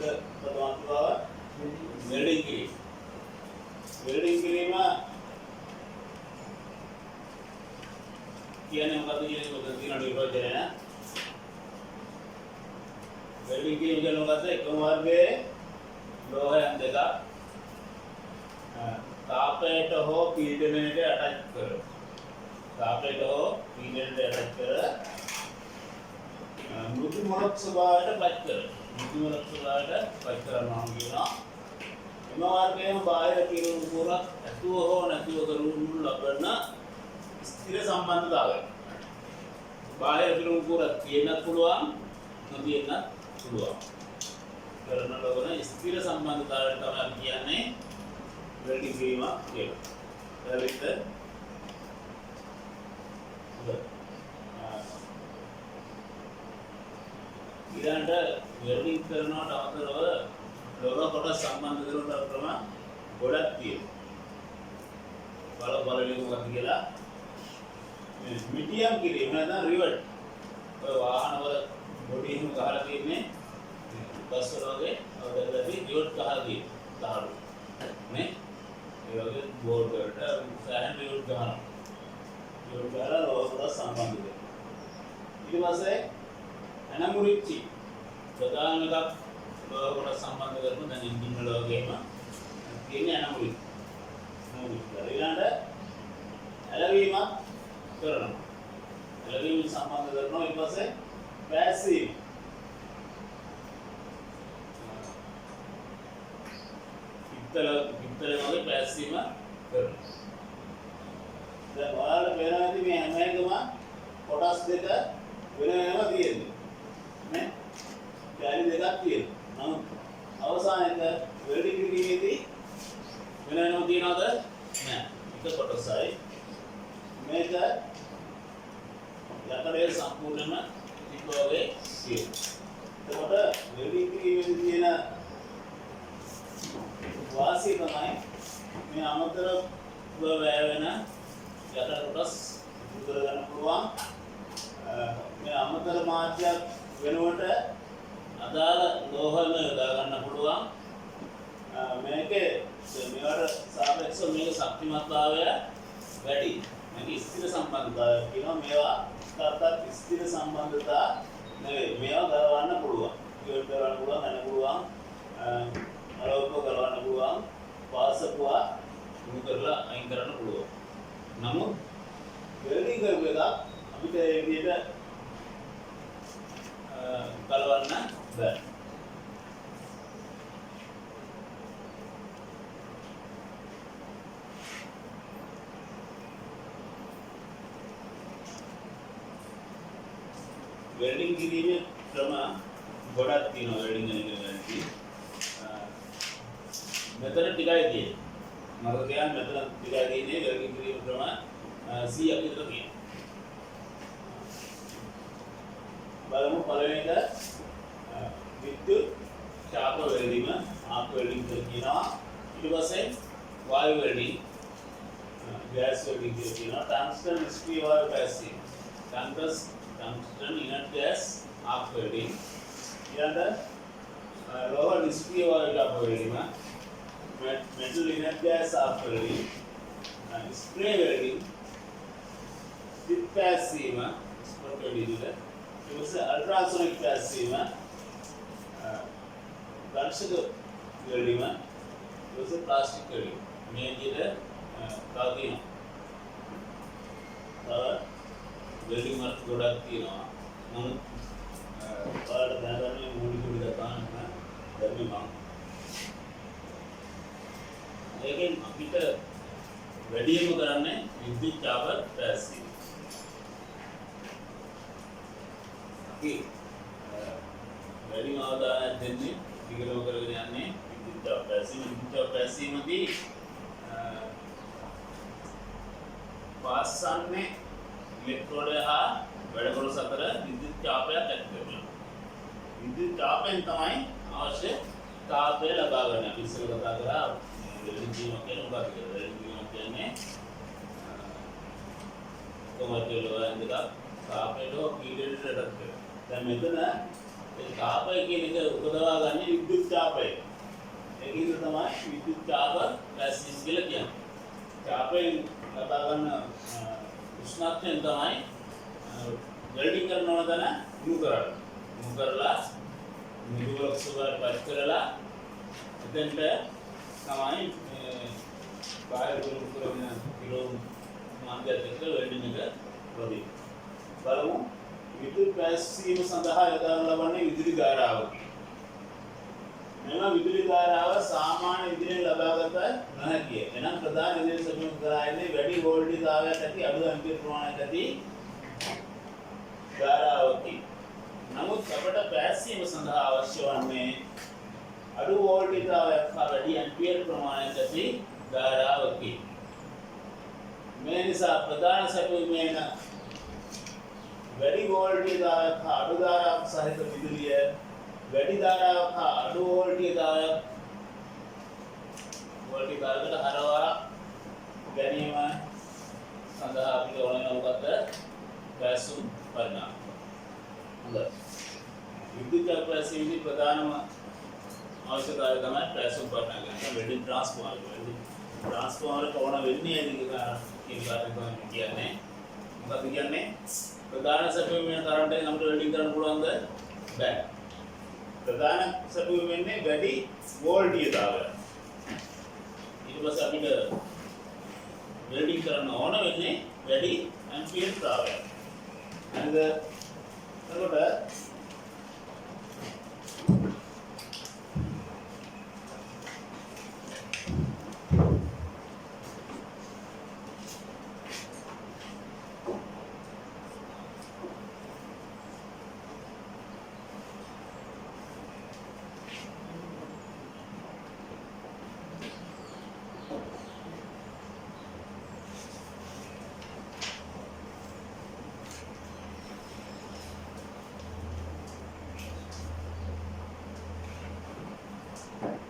ප්‍රධාන බව වෙල්ඩින් කිරීම. වෙල්ඩින් කිරීම කියන්නේ මොකක්ද කියන එක ඔතන තියෙන නිර්වචනය. වෙල්ඩින් කිරීම කියන්නේ මොකද්ද? එකම වර්ගයේ ලෝහයන් දෙකක් තාපයට හෝ පීඩනයට ඇටච් කර. තාපයට හෝ පීඩනයට ඇටච් කර මෘදු මොළක් ස්වභාවයට පත් කර. මෘදු මොළක් ස්වභාවයට පත් කරනවා කියනවා. එම වර්ගයේම බාහිර කිරුණු පුරක් ඇතුව හෝ නැතිව කරනු ලබන ස්ථිර සම්බන්ධතාවය. බාහිර කිරුණු පුරක් තියෙන්නත් පුළුවන්, නොතියෙන්නත් පුළුවන්. කරන ලබන ස්ථිර සම්බන්ධතාවයට තමයි කියන්නේ වෙල්ඩින් කිරීම කියලා. හරිද? ඊළඟට වෙල්ඩින් කරනවට අමතරව ලෝහ කොටස් සම්බන්ධ කරන ක්‍රම ගොඩක් තියෙනවා. බලන්න මොකක්ද කියලා. මේ මිඩියම් කිරීම නැත්නම් රිවට්. ඔය වාහනවල බොඩි එකම ගහලා තියෙන්නේ බස් වල වගේ අවදලදී රිවට් ගහලා තියෙනවා. නේ? ඒ වගේ බෝඩ් වලට සෑහෙන රිවට් ගහනවා. රිවට් ගහලා ලෝහ කොටස් සම්බන්ධ වෙනවා. ඊට පස්සේ එනමුරිච්චි ප්‍රධාන එකක් ලෝහ කොටස් සම්බන්ධ කරන දැන් එන්ජින් වල වගේම තියෙන එනමුරිච්චි. ඊළඟට ඇලවීමක් කරනවා. ඇලවීම සම්බන්ධ කරනවා. ඊට පස්සේ පැසීව් පිත්තල වගේ පැසීම කරනවා. දැන් ඔයාලට පේනවා මේ හැම එකම කොටස් දෙක වෙනම තියෙනවා. නේ? කැලි දෙකක් තියෙනවා. නමුත් අවසානයේ වෙල්ඩින් කිරීමේදී වෙනම තියනවද? නෑ. එක කොටසයි. මේක යකඩේ සම්පූර්ණයෙන්ම තිබ්බෝගේ තියෙනවා. එතකොට වෙල්ඩින් කිරීමේදී තියෙන වාසිය තමයි මේ අමතරව වැය වෙන යකඩ කොටස් ඉදිරි කරගන්න පුළුවන්. මේ අමතර මාධ්‍යයක් වෙනුවට අදාළ ලෝහම යොදා ගන්න පුළුවන්. මේකේ මේවට සාපේක්ෂව මේක ශක්තිමත්භාවය වැඩි. මේක ස්ථිර සම්බන්ධතාවය කියනවා. මේවා තරතත් ස්ථිර සම්බන්ධතා නෙවෙයි. මේවා ගලවන්න පුළුවන්. ඉවර් කරන්න පුළුවන්, යන්න පුළුවන්. අලෝක ගලවන්න පුළුවන්. වාසකුවා මුළු කරලා අයින් කරන්න පුළුවන්. නමුත් වෙල්ඩින් කරපු එක අපිට ඒ විදිහට ගලවන්න බෑ. වෙල්ඩින් කිරීමේ ක්‍රම ගොඩක් තියෙනවා. වෙල්ඩින් කරනකදී මෙතන ටිකයි තියෙන්නේ. මම කියන්නේ මෙතන ටිකයි තියෙන්නේ. වෙල්ඩින් කිරීම ක්‍රම 100ක් විතර තියෙනවා. බලමු පළවෙනි එක විද්‍යුත් ශාප වෙල්ඩින්ග, ආප් වෙල්ඩින්ග් කියලා කියනවා. ඊට පස්සේ වායු වෙල්ඩින්ග්, ගෑස් වෙල්ඩින්ග් කියලා කියනවා. ටන්ගස්ටන් නිෂ්ක්‍රීය වායු පැසීම, ටන්ගස්ටන් ඉනර්ට් ගෑස් ආප් වෙල්ඩින්ග්. ඊළඟට ලෝහ නිෂ්ක්‍රීය වායු ශාප වෙල්ඩින්ග, metal inert gas ආප් වෙල්ඩින්ග්, ස්ප්‍රේ වෙල්ඩින්ග්, ටිප් පැසීම, ස්පොට් වෙල්ඩින්ග්, अल्ट्रासोनिक पैसिव दर्शक वेल्डिंग प्लास्टिक वेल्डिंग मेजिले कागीन वेल्डिंग मार्क गोड़ा तीना हम पार दादा में मूडी मूडी दाता है दर्मी मांग लेकिन अभी तक वेल्डिंग कराने विद्युत चावल पैसिव वेल्डिंग आवता है देने डिग्री वगैरह जाने विद्युत पैसिव में पासन में इलेक्ट्रोड हा වැඩ කරන සතර විද්‍යුත් තාපයක් ඇති කරනවා. විද්‍යුත් තාපයෙන් තමයි අවශ්‍ය තාපය ලබා ගන්න. අපි ඉස්සර කතා කරා වෙල්ඩින් කිරීම කියන්නේ මොකක්ද කියලා. වෙල්ඩින් කිරීම කියන්නේ කොමර්ෂියල් වලින් දෙක තාපයට පීඩනයට ලක් කරනවා. දැන් මෙතන ඒ තාපය කියන එක උපදවා ගන්න විද්‍යුත් තාපය. ඒකෙන් තමයි විද්‍යුත් තාප පැසිස් කියලා කියන්නේ. තාපයෙන් ලබා ගන්න උෂ්ණත්වයෙන් තමයි වෙල්ඩින් කරනවා තන උණු කරන්නේ. උණු කරලා මිදුලක් සුවර් පස් කරලා එතෙන්ට තමයි බාහිර උණු කරන කිලෝ මාන්දයක් එක්ක වෙල්ඩින් එක කරන්නේ. බලමු විදුලි පැසීම සඳහා යොදා ලබන්නේ විදුලි ධාරාවකි. මෙම විදුලි ධාරාව සාමාන්‍ය විදුලියෙන් ලබාගත නොහැකිය. එනම් ප්‍රධාන විදුලි සැපයුම් කරන්නේ වැඩි වෝල්ටේජාවයක් ඇති අඩු ඇම්පියර් ප්‍රමාණයක් ඇති ධාරාවකි. නමුත් අපට පැසීම සඳහා අවශ්‍ය වන්නේ අඩු වෝල්ටේජාවයක් හා වැඩි ඇම්පියර් ප්‍රමාණයක් ඇති ධාරාවකි. මේ නිසා ප්‍රධාන සැපයුමේන වැඩි වෝල්ටේජාවයක් හා අඩු ධාරාවක් සහිත විදුලිය වැඩි ධාරාවක් හා අඩු වෝල්ටේජාවකට හරවා ගැනීම සඳහා අපිට ඕන වෙන මොකක්ද? පැසුම් පරිණාම. හොඳයි. විද්‍යුත් පැසීමේ ප්‍රධානම අවශ්‍යතාවය තමයි පැසුම් පරිණාම. Welding transformer. වෙල්ඩින් ට්‍රාන්ස්ෆෝමර් කොහොම වෙන්නේ කියන කාරණේ තමයි කියන්නේ. මොකක්ද කියන්නේ? ප්‍රධාන සැපයුමේ කරන්ට් එක අපිට වෙල්ඩින් කරන්න පුළුවන්ද? බෑ. ප්‍රධාන සැපයුම වෙන්නේ වැඩි වෝල්ටේජාවය. ඊට පස්සේ අපිට වෙල්ඩින් කරන්න ඕන වෙන්නේ වැඩි ඇම්පියර් තාවය. හරිද? එතකොට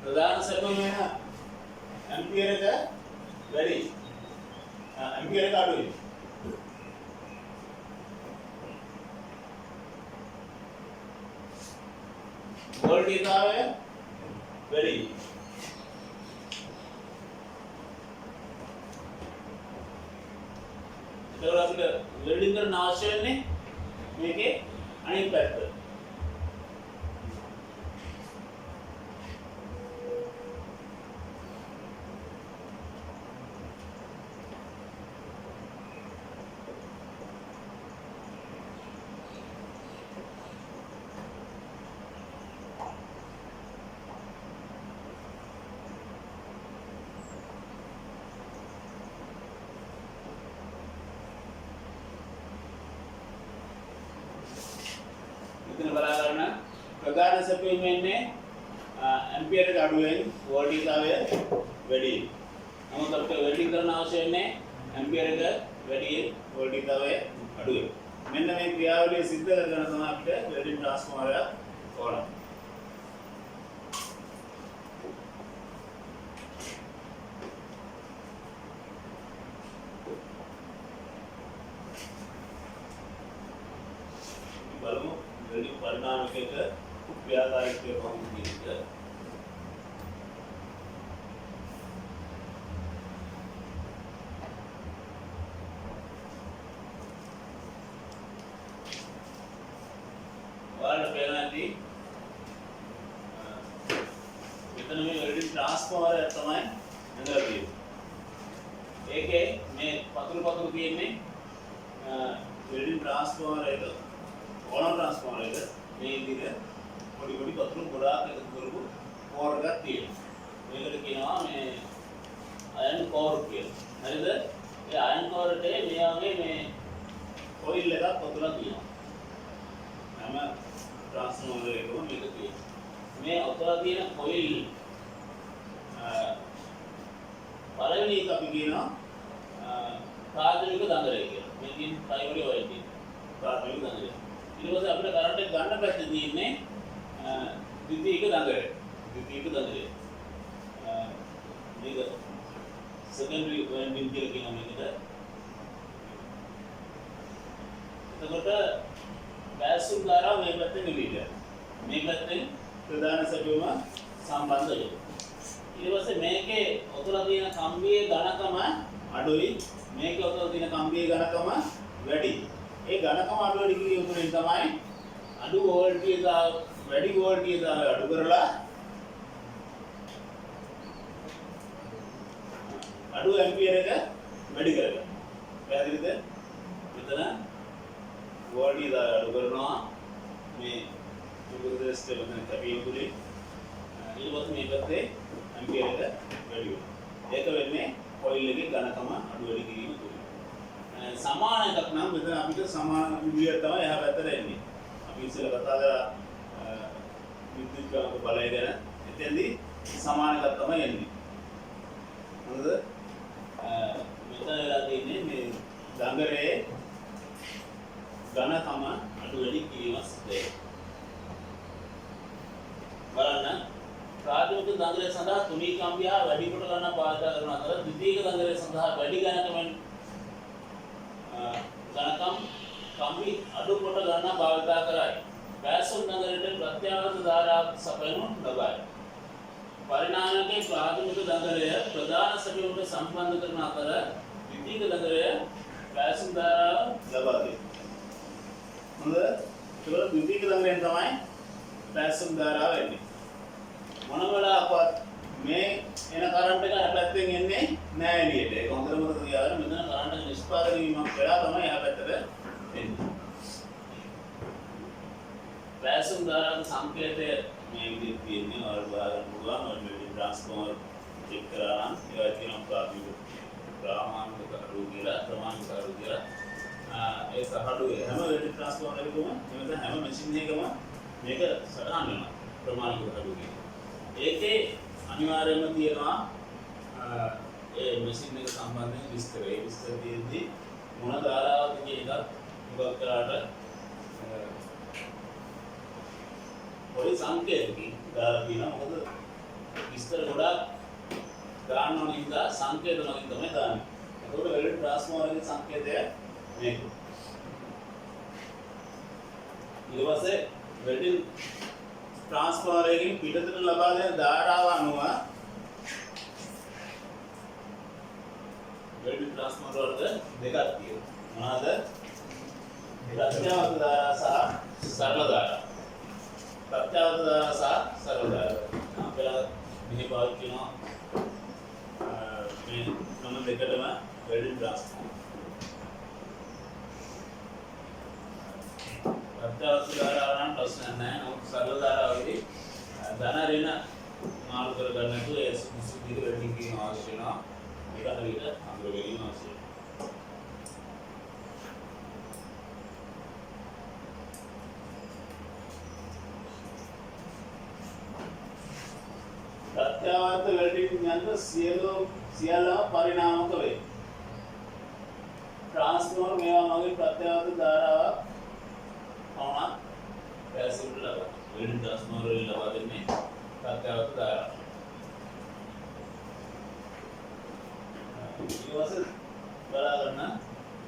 प्रधान सर्वमेव एम्पियर का वेरी एम्पियर का अडु वोल्टेज आवे वेरी එතකොට අපිට වෙල්ඩින් කරන්න අවශ්‍ය වෙන්නේ මේකේ අනිත් පැත්ත. ඉතින් බලා ගන්න ප්‍රධාන සැපයුම වෙන්නේ ඇම්පියර් එක අඩුවෙන් වෝල්ටේජාවය වැඩි. නමුත් අපිට වෙල්ඩින් කරන්න අවශ්‍ය වෙන්නේ ඇම්පියර් එක වැඩි වෝල්ටේජාවය අඩුවෙන්. මෙන්න මේ ක්‍රියාවලිය සිද්ධ කරගෙන තමයි අපිට වෙල්ඩින් ට්‍රාන්ස්ෆෝමර් එක ඕන. බලමු වෙල්ඩින් පරිණාමයක ක්‍රියාකාරීත්වය කොහොමද කියන්නේ. ඔයාලට පේනවාදී මෙතන මේ වෙල්ඩින් ට්‍රාන්ස්ෆෝමර් එක තමයි ඇඳලා තියෙන්නේ. ඒකේ මේ පතුරු තියෙන්නේ වෙල්ඩින් ට්‍රාන්ස්ෆෝමර් එක ඕනම ට්‍රාන්ස්ෆෝමර් එක මේ විදිහට පොඩි පතුරු ගොඩාක් එකතු කරපු කෝර් එකක් තියෙනවා. මේකට කියනවා මේ අයන් කෝර් කියලා. හරිද? ඒ අයන් කෝර් එකේ මේ වගේ මේ කොයිල් එකක් පතුරක් තියෙනවා. හැම ට්‍රාන්ස්ෆෝමර් එකකම මේක තියෙනවා. මේ ඔතන තියෙන කොයිල් පළවෙනි එක අපි කියනවා ප්‍රාථමික දඟලය කියලා. මේකෙන් ප්‍රයිමරි ඔයිල් තියෙනවා. ප්‍රාථමික දඟලය. ඊට පස්සේ අපිට කරන්ට් එක ගන්න පැත්තේ තියෙන්නේ ද්විතීයික දඟලය. මේක සෙකන්ඩරි වෙල්ඩින් කියලා කියන මේකට. එතකොට පැසුම් ධාරාව මේ පැත්තේ නෙවිලා. මේ පැත්තෙන් ප්‍රධාන සැපයුම සම්බන්ධ වෙනවා. ඊට පස්සේ මේකේ ඔතන තියෙන කම්බියේ ඝනකම අඩුයි. මේකේ ඔතන තියෙන කම්බියේ ඝනකම වැඩි. ඒ ඝනකම අඩු වැඩි කිරීම තුළින් තමයි අඩු වෝල්ටේජ් වැඩි වෝල්ටේජ් අඩු කරලා අඩු ඇම්පියර් එක වැඩි කරගන්න. පැහැදිලිද? මෙතන වෝල්ටේජ් අඩු කරනවා මේ උගුරදස්ත වෙන කැපීම තුලින්. ඊට පස්සේ මේ පැත්තේ ඇම්පියර් එක වැඩි වෙනවා. ඒක වෙන්නේ කොයිල් එකේ ඝනකම අඩු වැඩි කිරීම තුලින්. සමාන එකක් නම් මෙතන අපිට සමාන විදිය තමයි එහා පැත්තට එන්නේ. අපි ඉස්සෙල්ලා කතා කරා විද්‍යුත් ගාමක බලය ගැන. එතෙන්දී සමාන එකක් තමයි එන්නේ. හරිද? මෙතන වෙලා තියෙන්නේ මේ දඟරේ ඝනකම අඩු වැඩි කිරීම සිදුවේ. බලන්න ප්‍රාථමික දඟලේ සඳහා තුනී කම්බිය වැඩි කොට ගන්න භාවිත කරන අතර ද්විතීයික දඟලේ සඳහා වැඩි ඝනකමෙන් ඝනකම් කම්බි අඩු කොට ගන්න භාවිත කරයි. වැසුම් දඟලට ප්‍රත්‍යාවර්ත ධාරාවක් සපයනු ලබයි. පරිණාමයේ ප්‍රාථමික දඟලය ප්‍රධාන සැපයුමට සම්බන්ධ කරන අතර ද්විතීයික දඟලය වැසුම් ධාරාව ලබා දෙයි. හොඳ ඒක ද්විතීයික දඟලෙන් තමයි වැසුම් ධාරාව එන්නේ. මොන වෙලාවකවත් මේ එන කරන්ට් එක හැපැත්තෙන් එන්නේ නැහැ එළියට. ඒක හොඳට මතක තියාගන්න. මෙතන කරන්ට් එක නිෂ්පාදනය වීමක් වෙලා තමයි එහා පැත්තට එන්නේ. වැසුම් ධාරාවේ සංකේතය මේ විදිහට තියෙන්නේ. ඔයාලට බලන්න පුළුවන්. ඔය මේ ට්‍රාන්ස්ෆෝමර් චෙක් කරලා නම් ඒවා තියෙනවා ප්‍රාථමික ප්‍රාමාණික කරු කියලා ප්‍රමාණික කරු කියලා. ඒ සහඩුවේ හැම වෙලෙම ට්‍රාන්ස්ෆෝමර් එකකම මෙතන හැම මැෂින් එකකම මේක සටහන් වෙනවා. ප්‍රමාණික කරු කියලා. ඒකේ අනිවාර්යයෙන්ම තියෙනවා ඒ මැෂින් එක සම්බන්ධයෙන් විස්තර. ඒ විස්තර දෙද්දී මොන ධාරාවක්ද කියන එකත් මොකක් කරාට පොඩි සංකේතකින් දාලා තියෙනවා. මොකද විස්තර ගොඩාක් ගන්න ඕන නිසා සංකේත වලින් තමයි දාන්නේ. ඒකට වෙලෙ ට්‍රාන්ස්ෆෝමර් එකේ සංකේතය මේක. ඊට පස්සේ වෙල්ඩින් ට්‍රාන්ස්ෆෝමර් එකකින් පිටතට ලබා දෙන ධාරාව අනුව වෙල්ඩින් ට්‍රාන්ස්ෆෝමර් වලට දෙකක් තියෙනවා. මොනවාද? ප්‍රත්‍යාවර්ත ධාරා සහ සරල ධාරා. ප්‍රත්‍යාවර්ත ධාරා සහ සරල ධාරා. අපලා මෙහි පාවිච්චි කරනවා මේ නම දෙකටම වෙල්ඩින් ට්‍රාන්ස්ෆෝමර්. ප්‍රත්‍යාවර්ත ධාරාව නම් ප්‍රශ්න නැහැ. නමුත් සරල ධාරාවේදී ධන ඍණ මාරු කර ගන්න නැතුව ඒ සුදුසු වෙල්ඩින් කිරීම අවශ්‍ය වෙනවා. ඒක හරියට අඳුර ගැනීම අවශ්‍යයි. ප්‍රත්‍යාවර්ත වෙල්ඩින් යන්ත්‍ර සියල්ලම පරිණාමක වේ. ට්‍රාන්ස්ෆෝමර් මේවා මගින් ප්‍රත්‍යාවර්ත ධාරාවක් පමණක් පැසිවට ලබා. වෙල්ඩින් ට්‍රාන්ස්ෆෝමර් වලින් ලබා දෙන්නේ ප්‍රත්‍යාවර්ත ධාරාව. ඊළඟට බලා ගන්න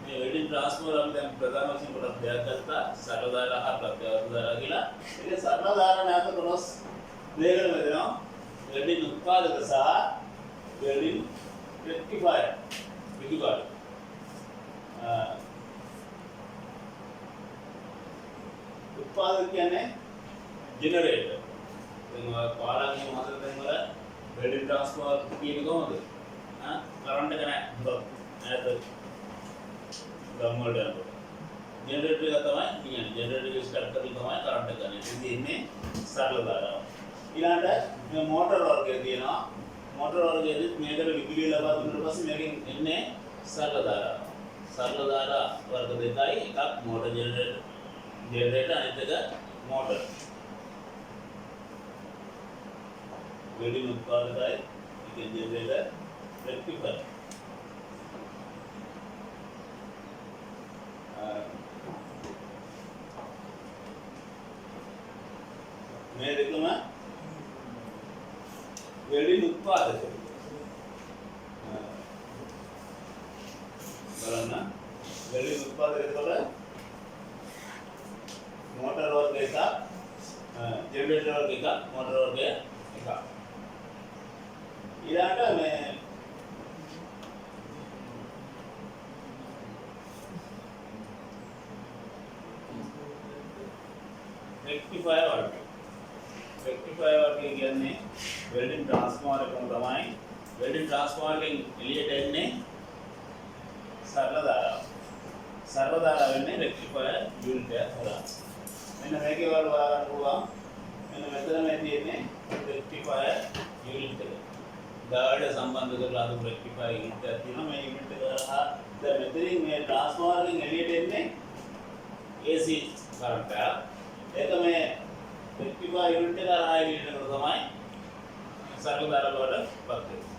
මේ වෙල්ඩින් ට්‍රාන්ස්ෆෝමර් අපි දැන් ප්‍රධාන වශයෙන් කොටස් දෙකක් ගත්තා. සරල ධාරා හා ප්‍රත්‍යාවර්ත ධාරා කියලා. ඒක සරල ධාරා නැවත කොටස් දෙකකට බෙදෙනවා. වෙල්ඩින් උත්පාදක සහ වෙල්ඩින් රෙක්ටිෆයර් විදුලි. උත්පාදක කියන්නේ ජෙනරේටර්. එනවා පාරාංගික මාතෘකාවෙන් වල වෙල්ඩින් ට්‍රාන්ස්ෆෝමර් කියන්නේ කොහොමද? කරන්ට් එක නැහැ. ඈත ගම් වලට යනකොට. ජෙනරේටර් එක තමයි කියන්නේ. ජෙනරේටර් එක ස්ටාර්ට් කරලා තමයි කරන්ට් එක ගන්න. ඉතින් ඉන්නේ සරල ධාරාව. ඊළඟට මේ මෝටර වර්ගය තියෙනවා. මෝටර වර්ගයේදී මේකට විදුලිය ලබා දුන්නාට පස්සේ මේකෙන් එන්නේ සරල ධාරාව. සරල ධාරා වර්ග දෙකයි. එකක් මෝටර ජෙනරේටර් අනිත් එක මෝටර. වෙල්ඩින් උත්පාදකයි. ඉතින් ජෙනරේටර් රෙක්ටිෆයර්. මේ දෙකම වෙල්ඩින් උත්පාදක. බලන්න වෙල්ඩින් උත්පාදක එතකොට මෝටර වර්ග එකක් ජෙනරේටර් වර්ග එකක්, මෝටර වර්ග එකක්. ඊළඟට මේ රෙක්ටිෆයර් වර්ගය. රෙක්ටිෆයර් වර්ගය කියන්නේ වෙල්ඩින් ට්‍රාන්ස්ෆෝමර් එකම තමයි. වෙල්ඩින් ට්‍රාන්ස්ෆෝමර් එකෙන් එළියට එන්නේ සරල ධාරාව. සරල ධාරාව වෙන්නේ රෙක්ටිෆයර් යුනිට් එක හදා. මෙන්න මේකේ වල හොයාගන්න පුළුවන්. මෙන්න මෙතන මේ තියෙන්නේ රෙක්ටිෆයර් යුනිට් එක. ගාඩ සම්බන්ධ කරලා අද රෙක්ටිෆයර් යුනිට් එකක් තියෙනවා. මේ යුනිට් එක හරහා දැන් මෙතනින් මේ ට්‍රාන්ස්ෆෝමර් එකෙන් එළියට එන්නේ AC කරන්ට් එක. ඒක මේ රෙක්ටිෆයර් යුනිට් එක හරහා එළියට එනකොට තමයි සරල ධාරාව වලට පත් වෙන්නේ.